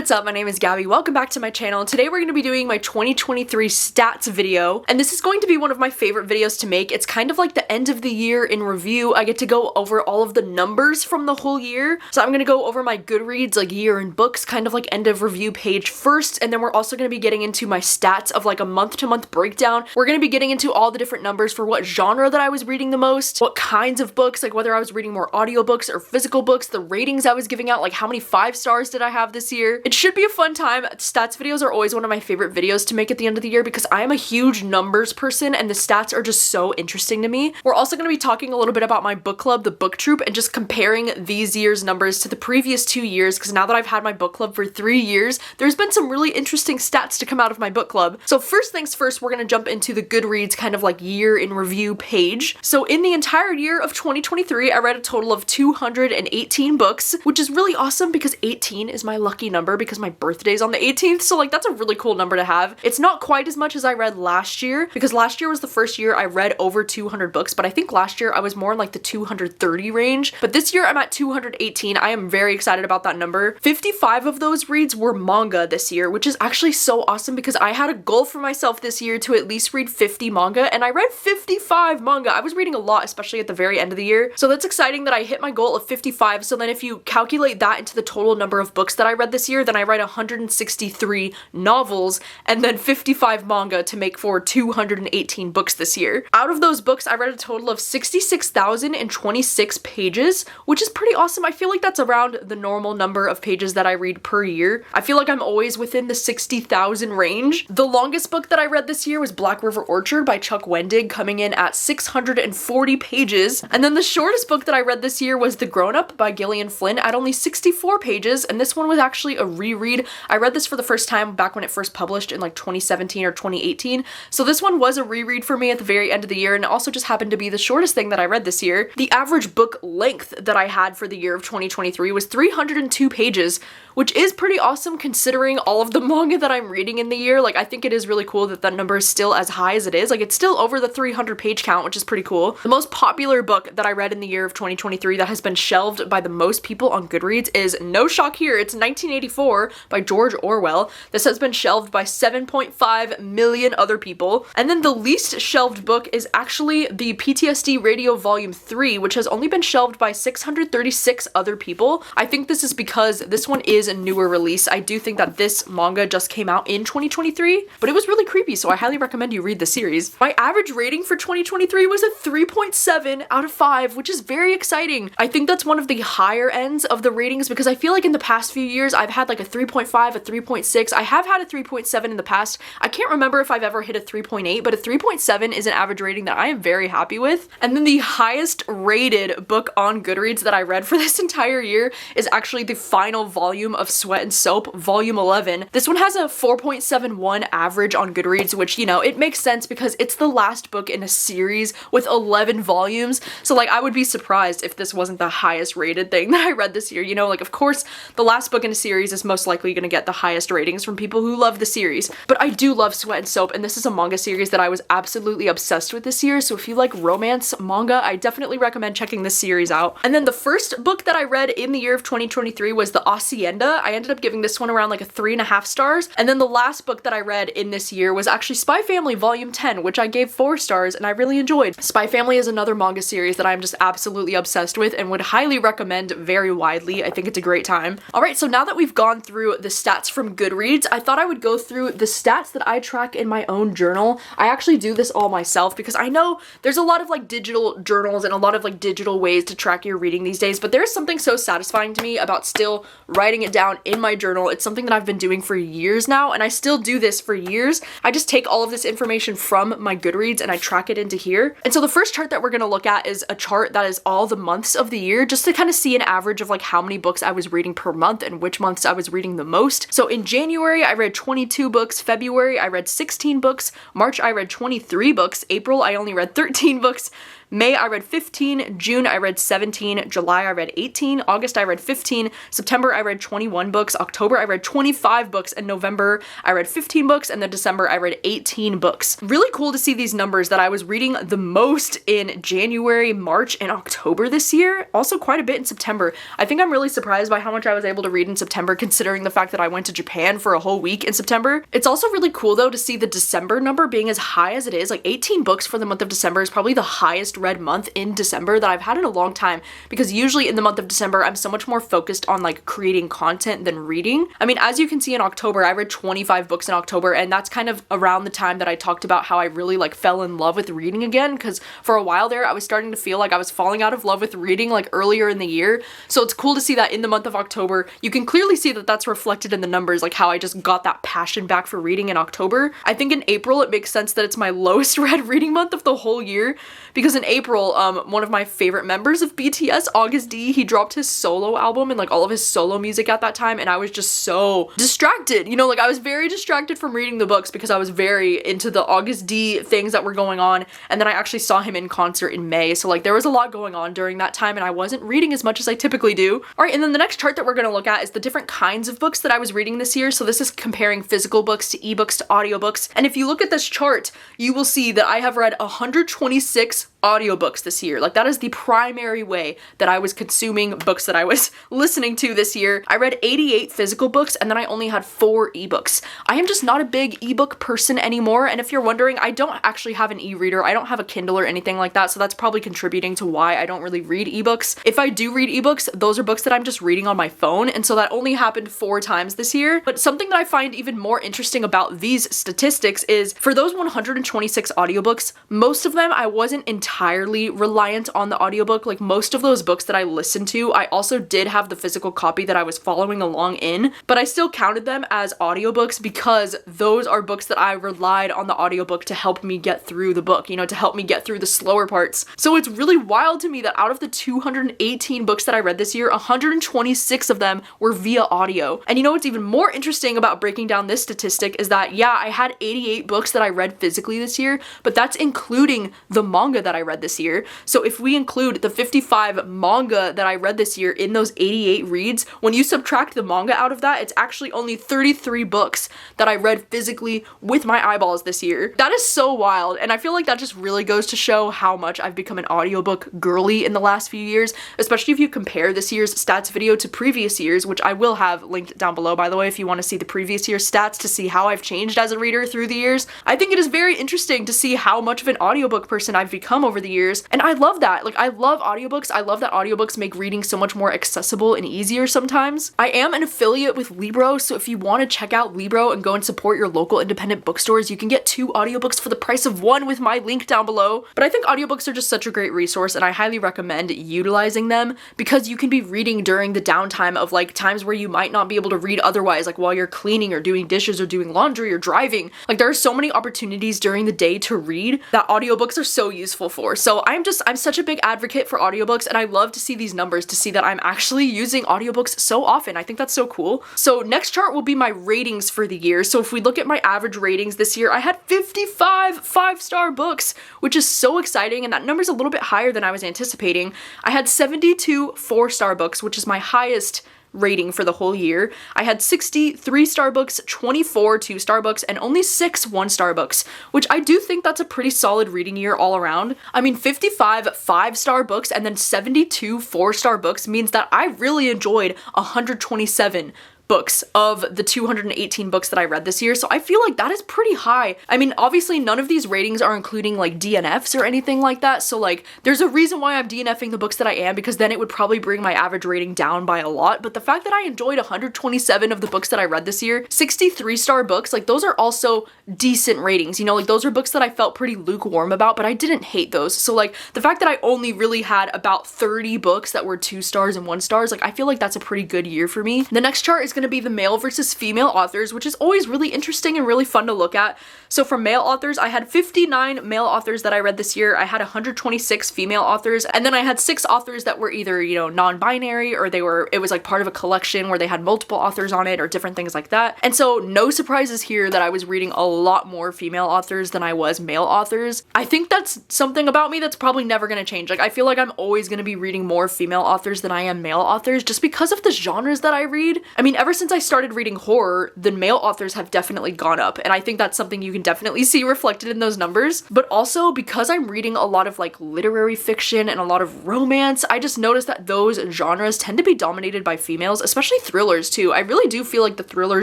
what's up? My name is Gabby. Welcome back to my channel. Today we're going to be doing my 2023 stats video, and this is going to be one of my favorite videos to make. It's kind of like the end of the year in review. I get to go over all of the numbers from the whole year. So I'm going to go over my Goodreads like year in books, kind of like end of review page first, and then we're also going to be getting into my stats of like a month-to-month breakdown. We're going to be getting into all the different numbers for what genre that I was reading the most, what kinds of books, like whether I was reading more audiobooks or physical books, the ratings I was giving out, like how many 5 stars did I have this year. It should be a fun time. Stats videos are always one of my favorite videos to make at the end of the year because I am a huge numbers person and the stats are just so interesting to me. We're also going to be talking a little bit about my book club, the booktube, and just comparing these year's numbers to the previous 2 years because now that I've had my book club for 3 years, there's been some really interesting stats to come out of my book club. So first things first, we're going to jump into the Goodreads kind of like year in review page. So in the entire year of 2023, I read a total of 218 books, which is really awesome because 18 is my lucky number because my birthday's on the 18th, so like that's a really cool number to have. It's not quite as much as I read last year because last year was the first year I read over 200 books, but I think last year I was more in like the 230 range, but this year I'm at 218. I am very excited about that number. 55 of those reads were manga this year, which is actually so awesome because I had a goal for myself this year to at least read 50 manga, and I read 55 manga. I was reading a lot, especially at the very end of the year, so that's exciting that I hit my goal of 55. So then if you calculate that into the total number of books that I read this year, then I read 163 novels and then 55 manga to make for 218 books this year. Out of those books, I read a total of 66,026 pages, which is pretty awesome. I feel like that's around the normal number of pages that I read per year. I feel like I'm always within the 60,000 range. The longest book that I read this year was Black River Orchard by Chuck Wendig, coming in at 640 pages. And then the shortest book that I read this year was The Grown Up by Gillian Flynn at only 64 pages, and this one was actually a reread. I read this for the first time back when it first published in like 2017 or 2018, so this one was a reread for me at the very end of the year, and it also just happened to be the shortest thing that I read this year. The average book length that I had for the year of 2023 was 302 pages, which is pretty awesome considering all of the manga that I'm reading in the year. Like, I think it is really cool that that number is still as high as it is. Like, it's still over the 300 page count, which is pretty cool. The most popular book that I read in the year of 2023 that has been shelved by the most people on Goodreads is, no shock here, it's 1984 by George Orwell. This has been shelved by 7.5 million other people. And then the least shelved book is actually the PTSD Radio Volume 3, which has only been shelved by 636 other people. I think this is because this one is a newer release. I do think that this manga just came out in 2023, but it was really creepy, so I highly recommend you read the series. My average rating for 2023 was a 3.7 out of 5, which is very exciting. I think that's one of the higher ends of the ratings because I feel like in the past few years I've had like a 3.5, a 3.6. I have had a 3.7 in the past. I can't remember if I've ever hit a 3.8, but a 3.7 is an average rating that I am very happy with. And then the highest rated book on Goodreads that I read for this entire year is actually the final volume of Sweat and Soap, volume 11. This one has a 4.71 average on Goodreads, which, you know, it makes sense because it's the last book in a series with 11 volumes. So like, I would be surprised if this wasn't the highest rated thing that I read this year. You know, like, of course, the last book in a series is most likely going to get the highest ratings from people who love the series. But I do love Sweat and Soap, and this is a manga series that I was absolutely obsessed with this year. So if you like romance manga, I definitely recommend checking this series out. And then the first book that I read in the year of 2023 was The Hacienda. I ended up giving this one around like a 3.5 stars. And then the last book that I read in this year was actually Spy Family Volume 10, which I gave 4 stars and I really enjoyed. Spy Family is another manga series that I'm just absolutely obsessed with and would highly recommend very widely. I think it's a great time. Alright, so now that we've gone through the stats from Goodreads, I thought I would go through the stats that I track in my own journal. I actually do this all myself because I know there's a lot of like digital journals and a lot of like digital ways to track your reading these days, but there's something so satisfying to me about still writing it down in my journal. It's something that I've been doing for years now, and I still do this for years. I just take all of this information from my Goodreads and I track it into here. And so the first chart that we're going to look at is a chart that is all the months of the year, just to kind of see an average of like how many books I was reading per month and which months I was reading the most. So in January, I read 22 books. February, I read 16 books. March, I read 23 books. April, I only read 13 books. May I read 15, June I read 17, July I read 18, August I read 15, September I read 21 books, October I read 25 books, and November I read 15 books, and then December I read 18 books. Really cool to see these numbers that I was reading the most in January, March, and October this year. Also quite a bit in September. I think I'm really surprised by how much I was able to read in September considering the fact that I went to Japan for a whole week in September. It's also really cool though to see the December number being as high as it is. Like 18 books for the month of December is probably the highest read month in December that I've had in a long time, because usually in the month of December I'm so much more focused on like creating content than reading. I mean, as you can see in October, I read 25 books in October, and that's kind of around the time that I talked about how I really like fell in love with reading again, because for a while there I was starting to feel like I was falling out of love with reading like earlier in the year. So it's cool to see that in the month of October. You can clearly see that that's reflected in the numbers, like how I just got that passion back for reading in October. I think in April it makes sense that it's my lowest read reading month of the whole year, because in April, one of my favorite members of BTS, August D, he dropped his solo album and like all of his solo music at that time, and I was just so distracted, you know, like I was very distracted from reading the books because I was very into the August D things that were going on, and then I actually saw him in concert in May, so like there was a lot going on during that time and I wasn't reading as much as I typically do. Alright, and then the next chart that we're going to look at is the different kinds of books that I was reading this year. So this is comparing physical books to ebooks to audiobooks, and if you look at this chart, you will see that I have read 126 audiobooks this year. Like that is the primary way that I was consuming books that I was listening to this year. I read 88 physical books, and then I only had 4 ebooks. I am just not a big ebook person anymore, and if you're wondering, I don't actually have an e-reader. I don't have a Kindle or anything like that, so that's probably contributing to why I don't really read ebooks. If I do read ebooks, those are books that I'm just reading on my phone, and so that only happened 4 times this year. But something that I find even more interesting about these statistics is for those 126 audiobooks, most of them I wasn't entirely reliant on the audiobook. Like most of those books that I listened to, I also did have the physical copy that I was following along in, but I still counted them as audiobooks because those are books that I relied on the audiobook to help me get through the book, you know, to help me get through the slower parts. So it's really wild to me that out of the 218 books that I read this year, 126 of them were via audio. And you know what's even more interesting about breaking down this statistic is that, yeah, I had 88 books that I read physically this year, but that's including the manga that I read this year. So if we include the 55 manga that I read this year in those 88 reads, when you subtract the manga out of that, it's actually only 33 books that I read physically with my eyeballs this year. That is so wild, and I feel like that just really goes to show how much I've become an audiobook girly in the last few years, especially if you compare this year's stats video to previous years, which I will have linked down below, by the way, if you want to see the previous year's stats to see how I've changed as a reader through the years. I think it is very interesting to see how much of an audiobook person I've become over the years, and I love that. Like, I love audiobooks. I love that audiobooks make reading so much more accessible and easier sometimes. I am an affiliate with Libro, so if you want to check out Libro and go and support your local independent bookstores, you can get 2 audiobooks for the price of 1 with my link down below. But I think audiobooks are just such a great resource, and I highly recommend utilizing them because you can be reading during the downtime of like times where you might not be able to read otherwise, like while you're cleaning or doing dishes or doing laundry or driving. Like there are so many opportunities during the day to read that audiobooks are so useful for. So I'm such a big advocate for audiobooks, and I love to see these numbers, to see that I'm actually using audiobooks so often. I think that's so cool. So next chart will be my ratings for the year. So if we look at my average ratings this year, I had 55 5-star books, which is so exciting, and that number's a little bit higher than I was anticipating. I had 72 4-star books, which is my highest rating for the whole year. I had 60 3-star books, 24 2-star books, and only 6 1-star books, which I do think that's a pretty solid reading year all around. I mean, 55 5-star books and then 72 4-star books means that I really enjoyed 127 books of the 218 books that I read this year, so I feel like that is pretty high. I mean, obviously none of these ratings are including like DNFs or anything like that, so like there's a reason why I'm DNFing the books that I am, because then it would probably bring my average rating down by a lot. But the fact that I enjoyed 127 of the books that I read this year, 63-star books, like those are also decent ratings, you know, like those are books that I felt pretty lukewarm about, but I didn't hate those. So like the fact that I only really had about 30 books that were 2 stars and 1 stars, like I feel like that's a pretty good year for me. The next chart is going to be the male versus female authors, which is always really interesting and really fun to look at. So for male authors, I had 59 male authors that I read this year. I had 126 female authors, and then I had 6 authors that were either, you know, non-binary, or it was like part of a collection where they had multiple authors on it or different things like that. And so no surprises here that I was reading a lot more female authors than I was male authors. I think that's something about me that's probably never going to change. Like, I feel like I'm always going to be reading more female authors than I am male authors just because of the genres that I read. I mean, ever since I started reading horror, the male authors have definitely gone up, and I think that's something you can definitely see reflected in those numbers. But also, because I'm reading a lot of like literary fiction and a lot of romance, I just noticed that those genres tend to be dominated by females, especially thrillers too. I really do feel like the thriller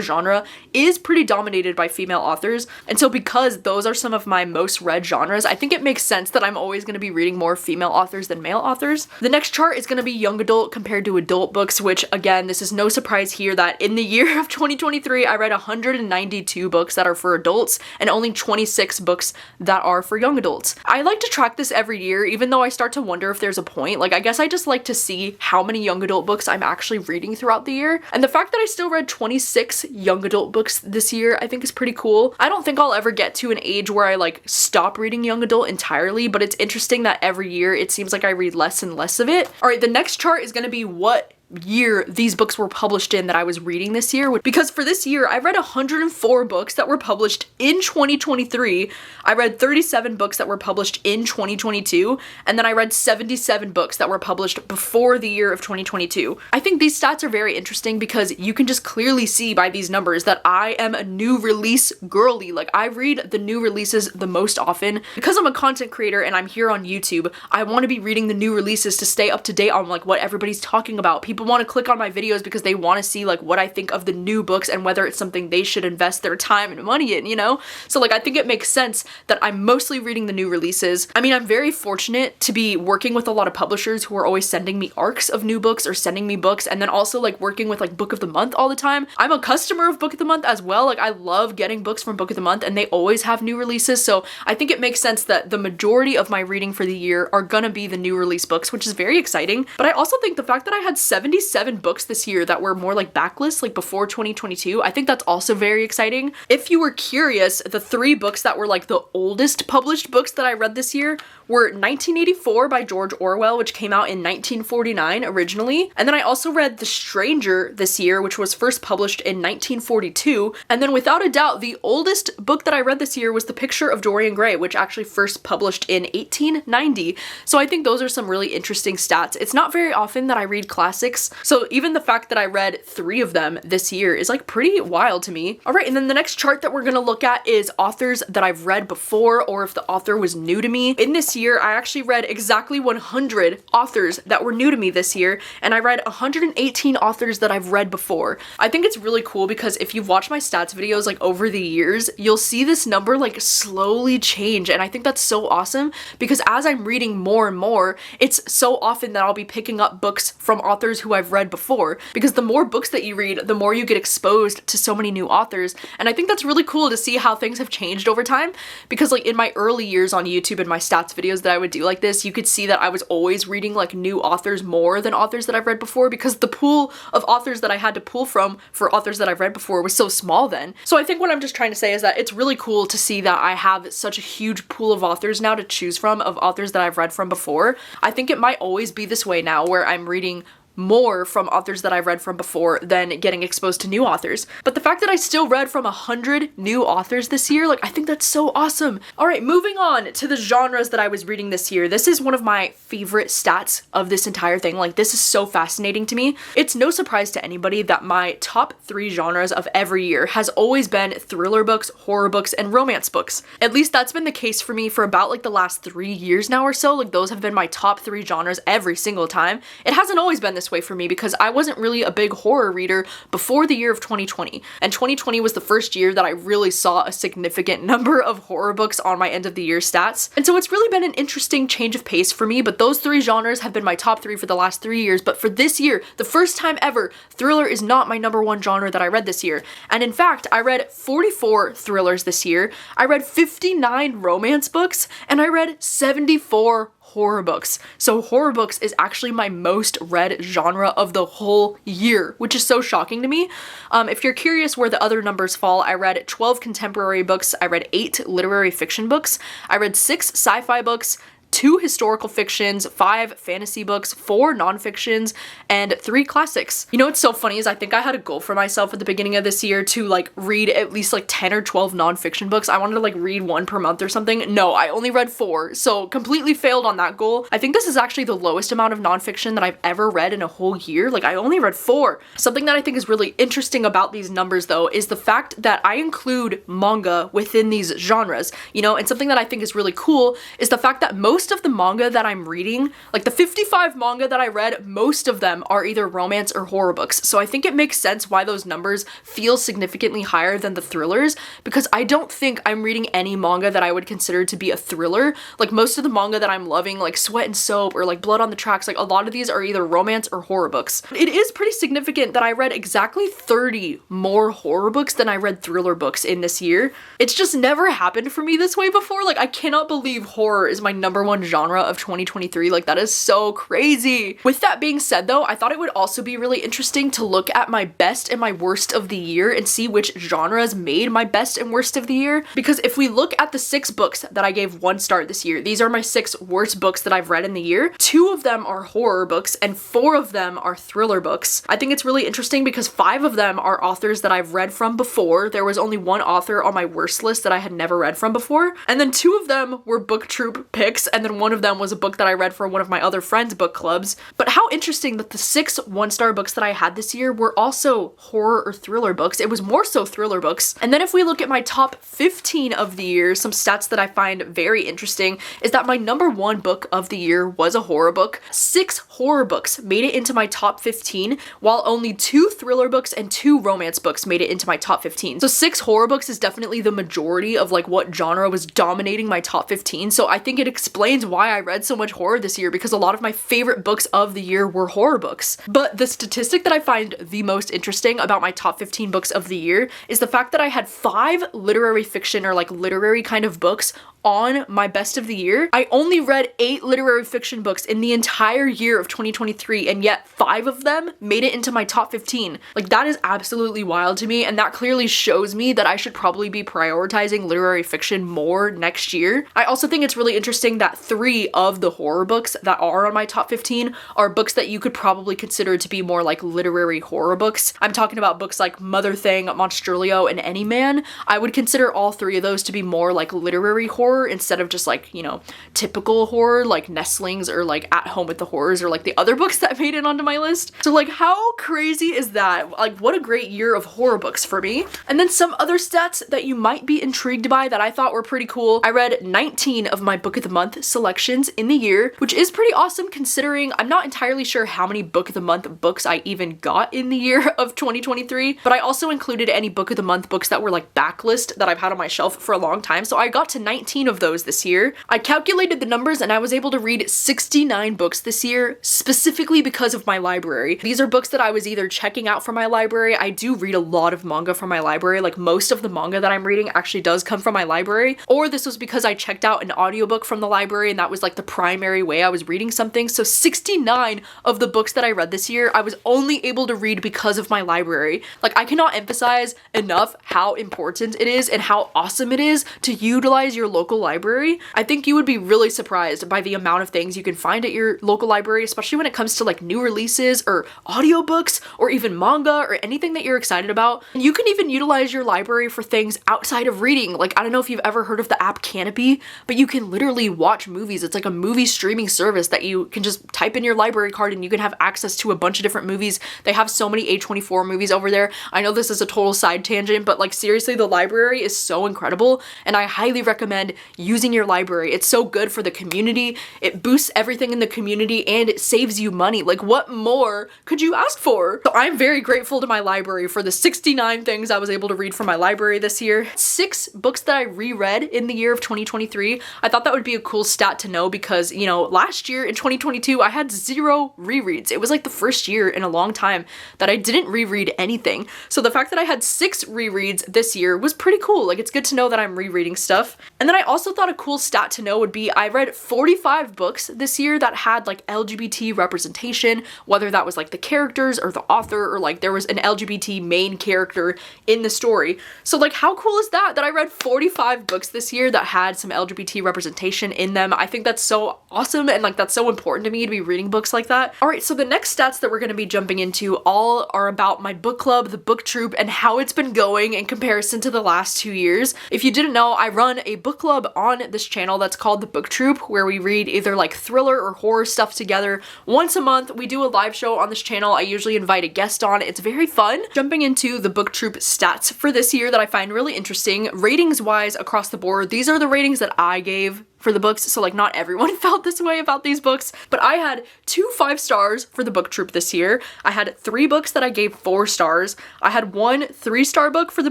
genre is pretty dominated by female authors, and so because those are some of my most read genres, I think it makes sense that I'm always going to be reading more female authors than male authors. The next chart is going to be young adult compared to adult books, which again, this is no surprise here that in the year of 2023, I read 192 books that are for adults and only 26 books that are for young adults. I like to track this every year, even though I start to wonder if there's a point. Like, I guess I just like to see how many young adult books I'm actually reading throughout the year. And the fact that I still read 26 young adult books this year, I think is pretty cool. I don't think I'll ever get to an age where I like stop reading young adult entirely, but it's interesting that every year it seems like I read less and less of it. All right, the next chart is going to be what year these books were published in that I was reading this year, because for this year I read 104 books that were published in 2023. I read 37 books that were published in 2022, and then I read 77 books that were published before the year of 2022. I think these stats are very interesting because you can just clearly see by these numbers that I am a new release girly. Like, I read the new releases the most often. Because I'm a content creator and I'm here on YouTube, I want to be reading the new releases to stay up to date on like what everybody's talking about. People want to click on my videos because they want to see like what I think of the new books and whether it's something they should invest their time and money in, you know? So like, I think it makes sense that I'm mostly reading the new releases. I mean, I'm very fortunate to be working with a lot of publishers who are always sending me arcs of new books or sending me books, and then also like working with like Book of the Month all the time. I'm a customer of Book of the Month as well. Like, I love getting books from Book of the Month, and they always have new releases. So I think it makes sense that the majority of my reading for the year are gonna be the new release books, which is very exciting. But I also think the fact that I had 77 books this year that were more like backlists, like before 2022, I think that's also very exciting. If you were curious, the 3 books that were like the oldest published books that I read this year were 1984 by George Orwell, which came out in 1949 originally. And then I also read The Stranger this year, which was first published in 1942. And then without a doubt, the oldest book that I read this year was The Picture of Dorian Gray, which actually first published in 1890. So I think those are some really interesting stats. It's not very often that I read classics, so even the fact that I read 3 of them this year is like pretty wild to me. All right, and then the next chart that we're gonna look at is authors that I've read before, or if the author was new to me. In this year, I actually read exactly 100 authors that were new to me this year, and I read 118 authors that I've read before. I think it's really cool because if you've watched my stats videos like over the years, you'll see this number like slowly change, and I think that's so awesome because as I'm reading more and more, it's so often that I'll be picking up books from authors who I've read before, because the more books that you read, the more you get exposed to so many new authors. And I think that's really cool to see how things have changed over time, because like in my early years on YouTube and my stats videos that I would do like this, you could see that I was always reading like new authors more than authors that I've read before, because the pool of authors that I had to pull from for authors that I've read before was so small then. So I think what I'm just trying to say is that it's really cool to see that I have such a huge pool of authors now to choose from, of authors that I've read from before. I think it might always be this way now, where I'm reading more from authors that I've read from before than getting exposed to new authors. But the fact that I still read from 100 new authors this year, like, I think that's so awesome. All right, moving on to the genres that I was reading this year. This is one of my favorite stats of this entire thing. Like, this is so fascinating to me. It's no surprise to anybody that my top 3 genres of every year has always been thriller books, horror books, and romance books. At least that's been the case for me for about like the last 3 years now or so. Like, those have been my top 3 genres every single time. It hasn't always been this way for me because I wasn't really a big horror reader before the year of 2020. And 2020 was the first year that I really saw a significant number of horror books on my end of the year stats. And so it's really been an interesting change of pace for me, but those 3 genres have been my top 3 for the last 3 years. But for this year, the first time ever, thriller is not my number 1 genre that I read this year. And in fact, I read 44 thrillers this year, I read 59 romance books, and I read 74 horror books. So horror books is actually my most read genre of the whole year, which is so shocking to me. If you're curious where the other numbers fall, I read 12 contemporary books, I read 8 literary fiction books, I read 6 sci-fi books, 2 historical fictions, 5 fantasy books, 4 nonfictions, and 3 classics. You know what's so funny is I think I had a goal for myself at the beginning of this year to like read at least like 10 or 12 nonfiction books. I wanted to like read 1 per month or something. No, I only read 4, so completely failed on that goal. I think this is actually the lowest amount of nonfiction that I've ever read in a whole year. Like I only read 4. Something that I think is really interesting about these numbers though is the fact that I include manga within these genres, you know, and something that I think is really cool is the fact that most of the manga that I'm reading, like the 55 manga that I read, most of them are either romance or horror books. So I think it makes sense why those numbers feel significantly higher than the thrillers, because I don't think I'm reading any manga that I would consider to be a thriller. Like most of the manga that I'm loving, like Sweat and Soap or like Blood on the Tracks, like a lot of these are either romance or horror books. It is pretty significant that I read exactly 30 more horror books than I read thriller books in this year. It's just never happened for me this way before. Like I cannot believe horror is my #1 genre of 2023. Like that is so crazy. With that being said though, I thought it would also be really interesting to look at my best and my worst of the year and see which genres made my best and worst of the year. Because if we look at the 6 books that I gave 1 star this year, these are my 6 worst books that I've read in the year. 2 of them are horror books and 4 of them are thriller books. I think it's really interesting because 5 of them are authors that I've read from before. There was only 1 author on my worst list that I had never read from before. And then 2 of them were booktube picks, and then 1 of them was a book that I read for one of my other friends' book clubs. But how interesting that the 6 1-star books that I had this year were also horror or thriller books. It was more so thriller books. And then if we look at my top 15 of the year, some stats that I find very interesting is that my #1 book of the year was a horror book. 6 horror books made it into my top 15, while only 2 thriller books and 2 romance books made it into my top 15. So 6 horror books is definitely the majority of like what genre was dominating my top 15. So I think it explains why I read so much horror this year, because a lot of my favorite books of the year were horror books. But the statistic that I find the most interesting about my top 15 books of the year is the fact that I had 5 literary fiction or like literary kind of books on my best of the year. I only read 8 literary fiction books in the entire year of 2023, and yet 5 of them made it into my top 15. Like that is absolutely wild to me, and that clearly shows me that I should probably be prioritizing literary fiction more next year. I also think it's really interesting that 3 of the horror books that are on my top 15 are books that you could probably consider to be more like literary horror books. I'm talking about books like Mother Thing, Monstrilio, and Any Man. I would consider all 3 of those to be more like literary horror instead of just like, you know, typical horror like Nestlings or like At Home with the Horrors or like the other books that made it onto my list. So like how crazy is that? Like what a great year of horror books for me. And then some other stats that you might be intrigued by that I thought were pretty cool. I read 19 of my book of the month selections in the year, which is pretty awesome considering I'm not entirely sure how many book of the month books I even got in the year of 2023, but I also included any book of the month books that were like backlist that I've had on my shelf for a long time. So I got to 19 of those this year. I calculated the numbers and I was able to read 69 books this year specifically because of my library. These are books that I was either checking out from my library. I do read a lot of manga from my library. Like most of the manga that I'm reading actually does come from my library, or this was because I checked out an audiobook from the library and that was like the primary way I was reading something. So 69 of the books that I read this year, I was only able to read because of my library. Like I cannot emphasize enough how important it is and how awesome it is to utilize your local library. I think you would be really surprised by the amount of things you can find at your local library, especially when it comes to like new releases or audiobooks or even manga or anything that you're excited about. And you can even utilize your library for things outside of reading. Like I don't know if you've ever heard of the app Canopy, but you can literally watch movies. It's like a movie streaming service that you can just type in your library card and you can have access to a bunch of different movies. They have so many A24 movies over there. I know this is a total side tangent, but like seriously, the library is so incredible and I highly recommend using your library. It's so good for the community. It boosts everything in the community and it saves you money. Like what more could you ask for? So I'm very grateful to my library for the 69 things I was able to read from my library this year. 6 books that I reread in the year of 2023. I thought that would be a cool stat to know because, you know, last year in 2022, I had 0 rereads. It was like the first year in a long time that I didn't reread anything. So the fact that I had 6 rereads this year was pretty cool. Like it's good to know that I'm rereading stuff. And then I also thought a cool stat to know would be I read 45 books this year that had like LGBT representation, whether that was like the characters or the author or like there was an LGBT main character in the story. So like how cool is that I read 45 books this year that had some LGBT representation in them? I think that's so awesome, and like that's so important to me to be reading books like that. All right, so the next stats that we're going to be jumping into all are about my book club, the book troop, and how it's been going in comparison to the last 2 years. If you didn't know, I run a book club on this channel that's called the Book Troop, where we read either like thriller or horror stuff together. Once a month, we do a live show on this channel. I usually invite a guest on. It's very fun. Jumping into the Book Troop stats for this year that I find really interesting, ratings wise across the board, these are the ratings that I gave for the books, so like not everyone felt this way about these books, but I had 2 5 stars for the Book Troop this year. I had 3 books that I gave 4 stars. I had 1 3-star book for the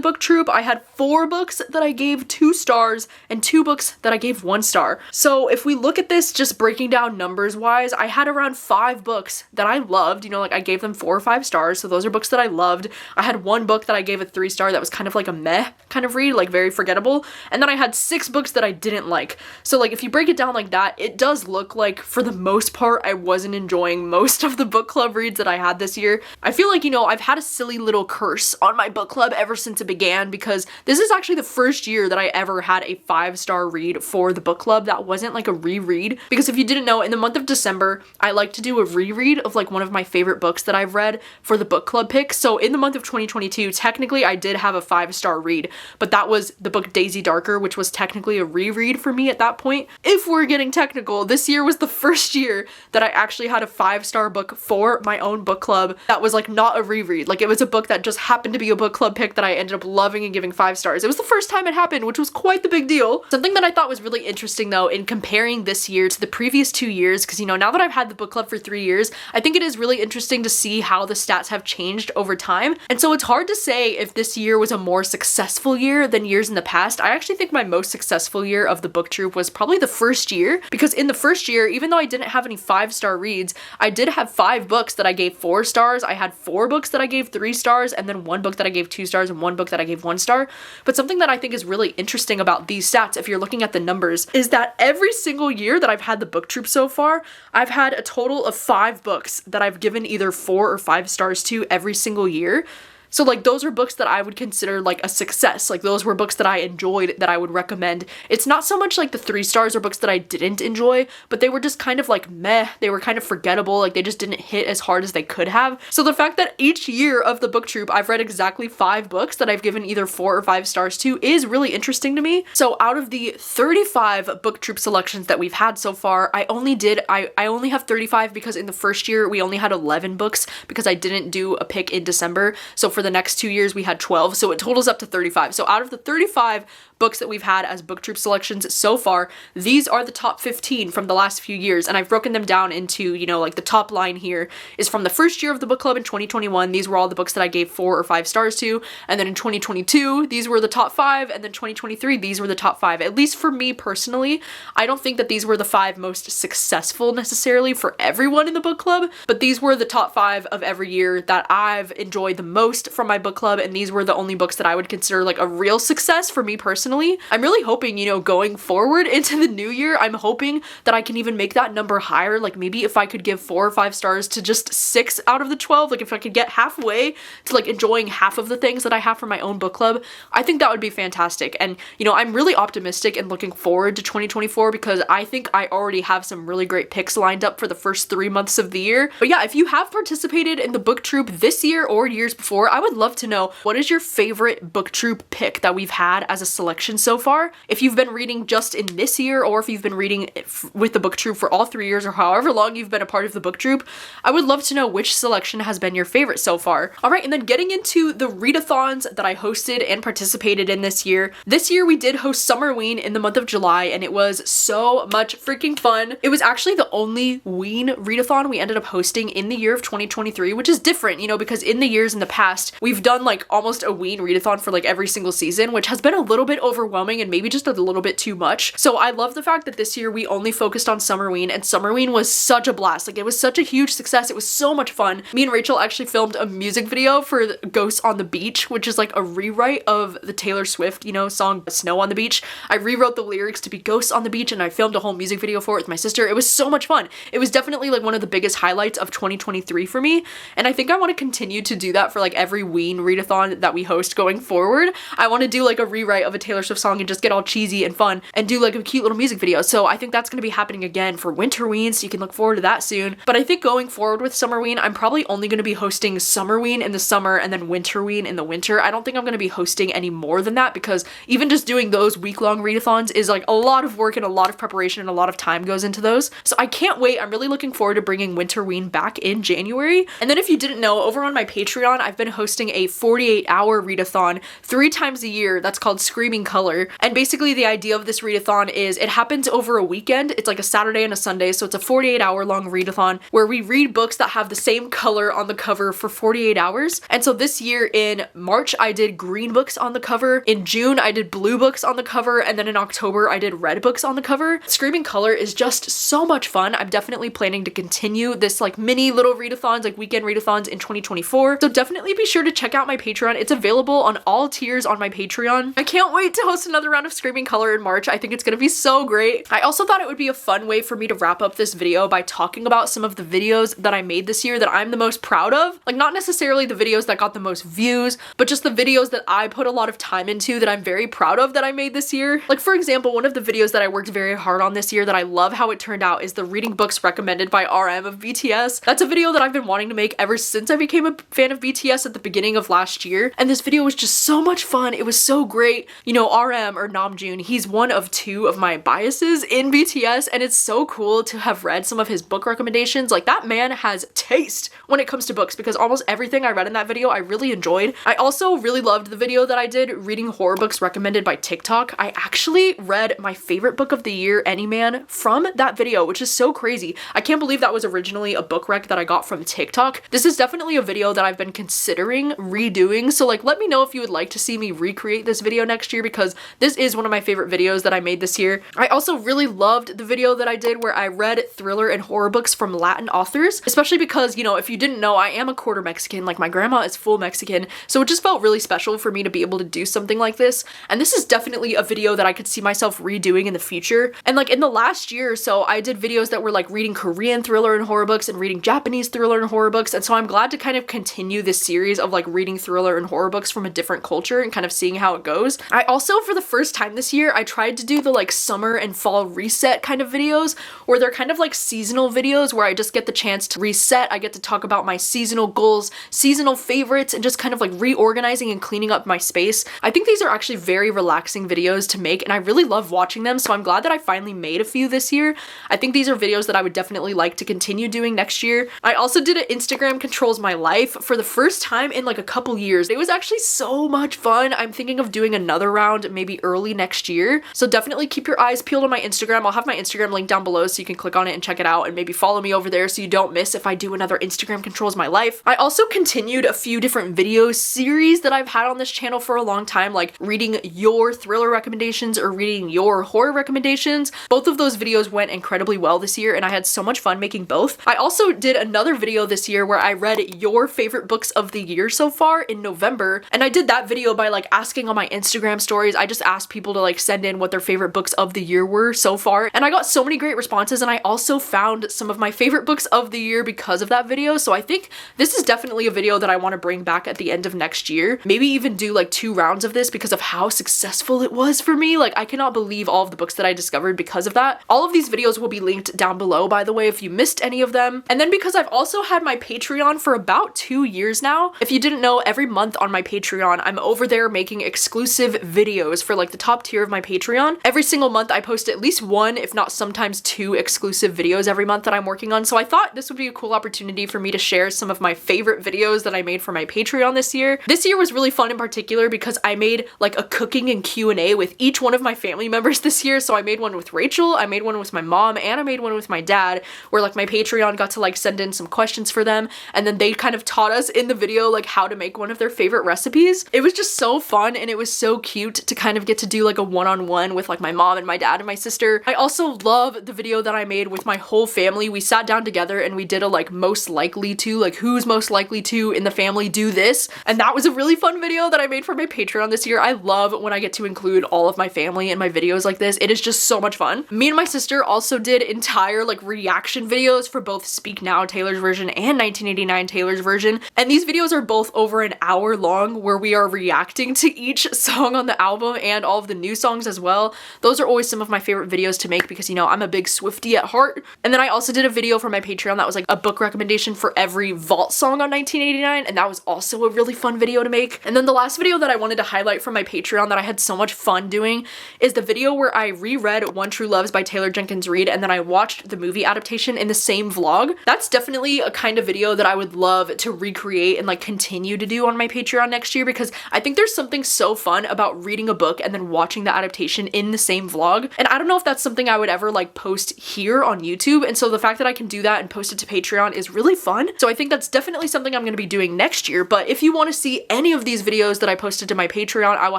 Book Troop. I had 4 books that I gave 2 stars and 2 books that I gave 1 star. So if we look at this just breaking down numbers wise, I had around 5 books that I loved, you know, like I gave them 4 or 5 stars, so those are books that I loved. I had 1 book that I gave a 3-star that was kind of like a meh kind of read, like very forgettable, and then I had 6 books that I didn't like. So like if you break it down like that, it does look like for the most part I wasn't enjoying most of the book club reads that I had this year. I feel like, you know, I've had a silly little curse on my book club ever since it began, because this is actually the first year that I ever had a 5-star read for the book club that wasn't like a reread. Because if you didn't know, in the month of December, I like to do a reread of like one of my favorite books that I've read for the book club pick. So in the month of 2022, technically I did have a 5-star read, but that was the book Daisy Darker, which was technically a reread for me at that point. If we're getting technical, this year was the first year that I actually had a 5-star book for my own book club that was like not a reread. Like it was a book that just happened to be a book club pick that I ended up loving and giving 5 stars. It was the first time it happened, which was quite the big deal. Something that I thought was really interesting though in comparing this year to the previous 2 years, because you know, now that I've had the book club for 3 years, I think it is really interesting to see how the stats have changed over time. And so it's hard to say if this year was a more successful year than years in the past. I actually think my most successful year of the book troop was probably the first year, because in the first year, even though I didn't have any 5-star reads, I did have 5 books that I gave 4 stars. I had 4 books that I gave 3 stars, and then 1 book that I gave 2 stars and 1 book that I gave 1 star. But something that I think is really interesting about these stats, if you're looking at the numbers, is that every single year that I've had the book troop so far, I've had a total of 5 books that I've given either 4 or 5 stars to every single year. So like those are books that I would consider like a success. Like those were books that I enjoyed that I would recommend. It's not so much like the 3 stars or books that I didn't enjoy, but they were just kind of like meh. They were kind of forgettable. Like they just didn't hit as hard as they could have. So the fact that each year of the book troop I've read exactly 5 books that I've given either 4 or 5 stars to is really interesting to me. So out of the 35 book troop selections that we've had so far, I only have 35 because in the first year we only had 11 books because I didn't do a pick in December. So for the next 2 years we had 12, so it totals up to 35. So out of the 35 books that we've had as book troop selections so far, these are the top 15 from the last few years, and I've broken them down into, you know, like the top line here is from the first year of the book club in 2021. These were all the books that I gave 4 or 5 stars to, and then in 2022 these were the top 5, and then 2023 these were the top 5. At least for me personally, I don't think that these were the 5 most successful necessarily for everyone in the book club, but these were the top 5 of every year that I've enjoyed the most from my book club, and these were the only books that I would consider like a real success for me personally. I'm really hoping, you know, going forward into the new year, I'm hoping that I can even make that number higher. Like maybe if I could give 4 or 5 stars to just 6 out of the 12, like if I could get halfway to like enjoying half of the things that I have for my own book club, I think that would be fantastic. And you know, I'm really optimistic and looking forward to 2024 because I think I already have some really great picks lined up for the first 3 months of the year. But yeah, if you have participated in the book troop this year or years before, I would love to know, what is your favorite book troop pick that we've had as a selection so far? If you've been reading just in this year, or if you've been reading with the book troop for all 3 years, or however long you've been a part of the book troop, I would love to know which selection has been your favorite so far. All right, and then getting into the readathons that I hosted and participated in this year. This year we did host Summerween in the month of July, and it was so much freaking fun. It was actually the only Ween readathon we ended up hosting in the year of 2023, which is different, you know, because in the years in the past, we've done like almost a Ween readathon for like every single season, which has been a little bit overwhelming and maybe just a little bit too much. So I love the fact that this year we only focused on Summerween, and Summerween was such a blast. Like, it was such a huge success. It was so much fun. Me and Rachel actually filmed a music video for Ghosts on the Beach, which is like a rewrite of the Taylor Swift, you know, song Snow on the Beach. I rewrote the lyrics to be Ghosts on the Beach, and I filmed a whole music video for it with my sister. It was so much fun. It was definitely like one of the biggest highlights of 2023 for me, and I think I want to continue to do that for like every Ween readathon that we host going forward. I want to do like a rewrite of a Taylor Swift song and just get all cheesy and fun and do like a cute little music video. So I think that's going to be happening again for Winterween, so you can look forward to that soon. But I think going forward with Summerween, I'm probably only going to be hosting Summerween in the summer and then Winterween in the winter. I don't think I'm going to be hosting any more than that, because even just doing those week-long readathons is like a lot of work and a lot of preparation and a lot of time goes into those. So I can't wait. I'm really looking forward to bringing Winterween back in January. And then if you didn't know, over on my Patreon, I've been hosting a 48-hour readathon 3 times a year that's called Screaming Color. And basically the idea of this readathon is it happens over a weekend. It's like a Saturday and a Sunday, so it's a 48-hour long readathon where we read books that have the same color on the cover for 48 hours. And so this year in March, I did green books on the cover. In June, I did blue books on the cover. And then in October, I did red books on the cover. Screaming Color is just so much fun. I'm definitely planning to continue this like mini little readathons, like weekend readathons in 2024. So definitely be sure to check out my Patreon. It's available on all tiers on my Patreon. I can't wait to host another round of Screaming Color in March. I think it's gonna be so great. I also thought it would be a fun way for me to wrap up this video by talking about some of the videos that I made this year that I'm the most proud of. Like, not necessarily the videos that got the most views, but just the videos that I put a lot of time into that I'm very proud of that I made this year. Like, for example, one of the videos that I worked very hard on this year that I love how it turned out is the reading books recommended by RM of BTS. That's a video that I've been wanting to make ever since I became a fan of BTS at the beginning of last year, and this video was just so much fun. It was so great. You know, RM, or Namjoon, he's one of 2 of my biases in BTS, and it's so cool to have read some of his book recommendations. Like, that man has taste when it comes to books, because almost everything I read in that video I really enjoyed. I also really loved the video that I did reading horror books recommended by TikTok. I actually read my favorite book of the year, Any Man, from that video, which is so crazy. I can't believe that was originally a book rec that I got from TikTok. This is definitely a video that I've been considering redoing, so like let me know if you would like to see me recreate this video next year, because this is one of my favorite videos that I made this year. I also really loved the video that I did where I read thriller and horror books from Latin authors, especially because, you know, if you didn't know, I am a quarter Mexican. Like, my grandma is full Mexican, so it just felt really special for me to be able to do something like this. And this is definitely a video that I could see myself redoing in the future. And like in the last year or so, I did videos that were like reading Korean thriller and horror books and reading Japanese thriller and horror books. And so I'm glad to kind of continue this series of like reading thriller and horror books from a different culture and kind of seeing how it goes. I also, for the first time this year, I tried to do the like summer and fall reset kind of videos, where they're kind of like seasonal videos where I just get the chance to reset. I get to talk about my seasonal goals, seasonal favorites, and just kind of like reorganizing and cleaning up my space. I think these are actually very relaxing videos to make, and I really love watching them, so I'm glad that I finally made a few this year. I think these are videos that I would definitely like to continue doing next year. I also did an Instagram Controls My Life for the first time in like a couple years. It was actually so much fun. I'm thinking of doing another round maybe early next year, so definitely keep your eyes peeled on my Instagram. I'll have my Instagram link down below so you can click on it and check it out, and maybe follow me over there so you don't miss if I do another Instagram Controls My Life. I also continued a few different video series that I've had on this channel for a long time, like reading your thriller recommendations or reading your horror recommendations. Both of those videos went incredibly well this year, and I had so much fun making both. I also did another video this year where I read your favorite books of the year so far in November, and I did that video by like asking on my Instagram stories. I just asked people to like send in what their favorite books of the year were so far, and I got so many great responses, and I also found some of my favorite books of the year because of that video. So I think this is definitely a video that I want to bring back at the end of next year. Maybe even do like 2 rounds of this because of how successful it was for me. Like, I cannot believe all of the books that I discovered because of that. All of these videos will be linked down below, by the way, if you missed any of them. And then because I've also had my Patreon for about 2 years now, if you didn't know, every month on my Patreon, I'm over there making exclusive videos for like the top tier of my Patreon. Every single month I post at least 1, if not sometimes 2 exclusive videos every month that I'm working on. So I thought this would be a cool opportunity for me to share some of my favorite videos that I made for my Patreon this year. This year was really fun in particular because I made like a cooking and Q&A with each one of my family members this year. So I made one with Rachel, I made one with my mom, and I made one with my dad, where like my Patreon got to like send in some questions for them, and then they kind of taught us in the video like how to make one of their favorite recipes. It was just so fun, and it was so cute cute to kind of get to do like a one-on-one with like my mom and my dad and my sister. I also love the video that I made with my whole family. We sat down together and we did a like most likely to, like who's most likely to in the family do this. And that was a really fun video that I made for my Patreon this year. I love when I get to include all of my family in my videos like this. It is just so much fun. Me and my sister also did entire like reaction videos for both Speak Now Taylor's version and 1989 Taylor's version. And these videos are both over an hour long where we are reacting to each song on the album and all of the new songs as well. Those are always some of my favorite videos to make because, you know, I'm a big Swiftie at heart. And then I also did a video for my Patreon that was like a book recommendation for every Vault song on 1989, and that was also a really fun video to make. And then the last video that I wanted to highlight from my Patreon that I had so much fun doing is the video where I reread One True Loves by Taylor Jenkins Reid and then I watched the movie adaptation in the same vlog. That's definitely a kind of video that I would love to recreate and like continue to do on my Patreon next year because I think there's something so fun about reading a book and then watching the adaptation in the same vlog. And I don't know if that's something I would ever like post here on YouTube, and so the fact that I can do that and post it to Patreon is really fun. So I think that's definitely something I'm going to be doing next year. But if you want to see any of these videos that I posted to my Patreon, I will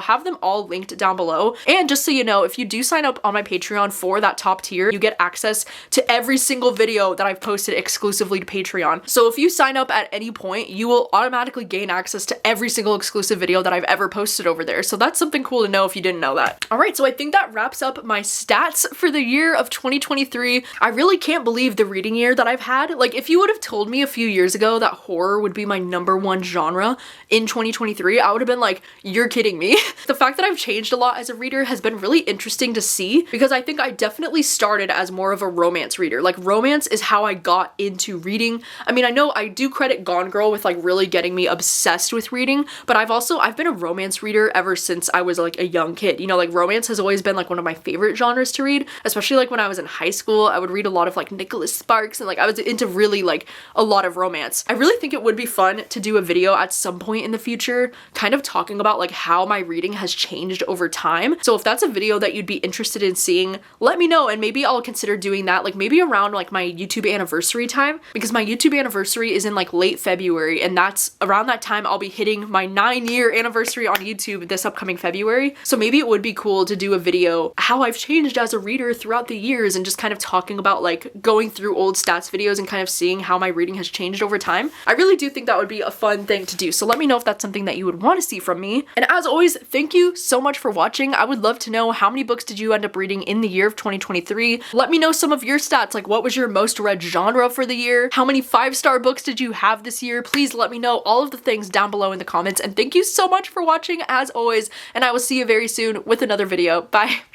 have them all linked down below. And just so you know, if you do sign up on my Patreon for that top tier, you get access to every single video that I've posted exclusively to Patreon. So if you sign up at any point, you will automatically gain access to every single exclusive video that I've ever posted over there. So that's something cool to know if you didn't know that. All right, so I think that wraps up my stats for the year of 2023. I really can't believe the reading year that I've had. Like, if you would have told me a few years ago that horror would be my #1 genre in 2023, I would have been like, you're kidding me. The fact that I've changed a lot as a reader has been really interesting to see because I think I definitely started as more of a romance reader. Like, romance is how I got into reading. I mean, I know I do credit Gone Girl with like really getting me obsessed with reading, but I've been a romance reader ever since I was like a young kid. You know, like romance has always been like one of my favorite genres to read, especially like when I was in high school. I would read a lot of like Nicholas Sparks and like I was into really like a lot of romance. I really think it would be fun to do a video at some point in the future kind of talking about like how my reading has changed over time. So if that's a video that you'd be interested in seeing, let me know and maybe I'll consider doing that like maybe around like my YouTube anniversary time, because my YouTube anniversary is in like late February and that's around that time I'll be hitting my 9-year anniversary on YouTube this upcoming February. So maybe it would be cool to do a video how I've changed as a reader throughout the years and just kind of talking about like going through old stats videos and kind of seeing how my reading has changed over time. I really do think that would be a fun thing to do. So let me know if that's something that you would want to see from me. And as always, thank you so much for watching. I would love to know how many books did you end up reading in the year of 2023. Let me know some of your stats, like what was your most read genre for the year? How many 5-star books did you have this year? Please let me know all of the things down below in the comments. And thank you so much for watching as always, and I will see you very soon with another video. Bye.